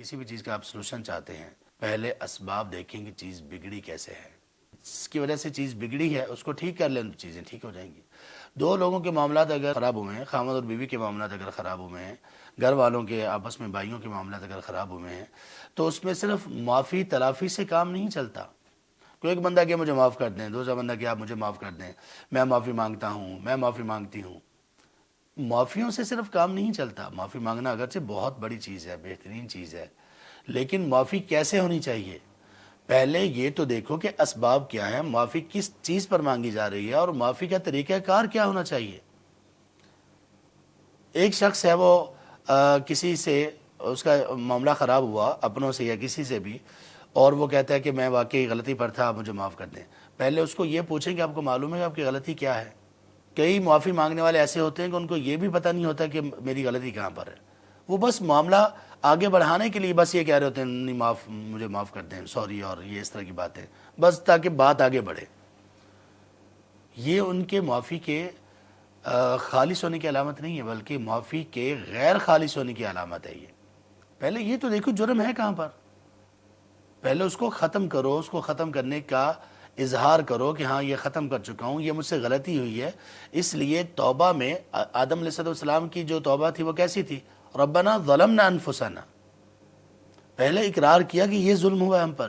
کسی بھی چیز کا آپ سلوشن چاہتے ہیں، پہلے اسباب دیکھیں کہ چیز بگڑی کیسے ہے، جس کی وجہ سے چیز بگڑی ہے اس کو ٹھیک کر لیں تو چیزیں ٹھیک ہو جائیں گی۔ دو لوگوں کے معاملات اگر خراب ہوئے ہیں، خامد اور بیوی کے معاملات اگر خراب ہوئے ہیں، گھر والوں کے آپس میں بھائیوں کے معاملات اگر خراب ہوئے ہیں، تو اس میں صرف معافی تلافی سے کام نہیں چلتا۔ کوئی ایک بندہ کہ مجھے معاف کر دیں، دوسرا بندہ کہ آپ مجھے معاف کر دیں، میں معافی مانگتا ہوں، میں معافی مانگتی ہوں۔ معافیوں سے صرف کام نہیں چلتا۔ معافی مانگنا اگرچہ بہت بڑی چیز ہے، بہترین چیز ہے، لیکن معافی کیسے ہونی چاہیے؟ پہلے یہ تو دیکھو کہ اسباب کیا ہیں، معافی کس چیز پر مانگی جا رہی ہے، اور معافی کا طریقہ کار کیا ہونا چاہیے۔ ایک شخص ہے وہ کسی سے اس کا معاملہ خراب ہوا، اپنوں سے یا کسی سے بھی، اور وہ کہتا ہے کہ میں واقعی غلطی پر تھا، آپ مجھے معاف کر دیں۔ پہلے اس کو یہ پوچھیں کہ آپ کو معلوم ہے کہ آپ کی غلطی کیا ہے۔ کئی معافی مانگنے والے ایسے ہوتے ہیں کہ ان کو یہ بھی پتہ نہیں ہوتا کہ میری غلطی کہاں پر ہے، وہ بس معاملہ آگے بڑھانے کے لیے بس یہ کہہ رہے ہوتے ہیں نہیں مجھے معاف کر دیں، سوری، اور یہ اس طرح کی باتیں، بس تاکہ بات آگے بڑھے۔ یہ ان کے معافی کے خالص ہونے کی علامت نہیں ہے، بلکہ معافی کے غیر خالص ہونے کی علامت ہے۔ یہ پہلے یہ تو دیکھو جرم ہے کہاں پر، پہلے اس کو ختم کرو، اس کو ختم کرنے کا اظہار کرو کہ ہاں یہ ختم کر چکا ہوں، یہ مجھ سے غلطی ہوئی ہے۔ اس لیے توبہ میں آدم علیہ السلام کی جو توبہ تھی وہ کیسی تھی؟ ربنا ظلمنا انفسنا، پہلے اقرار کیا کہ یہ ظلم ہوا ہم پر،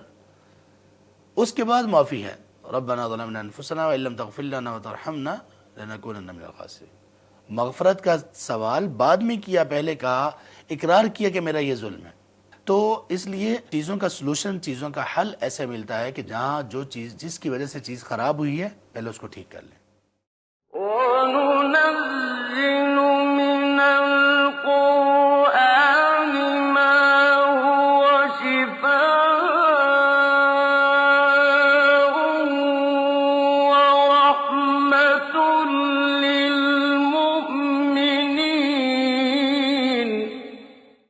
اس کے بعد معافی ہے، ربنا ظلمنا انفسنا وان لم تغفر لنا وترحمنا لنکونن من الخاسرین۔ مغفرت کا سوال بعد میں کیا، پہلے کہا، اقرار کیا کہ میرا یہ ظلم ہے۔ تو اس لیے چیزوں کا سلوشن، چیزوں کا حل ایسے ملتا ہے کہ جہاں جو چیز جس کی وجہ سے چیز خراب ہوئی ہے پہلے اس کو ٹھیک کر لیں۔ وَنُنَزِّلُ مِنَ الْقُرْآنِ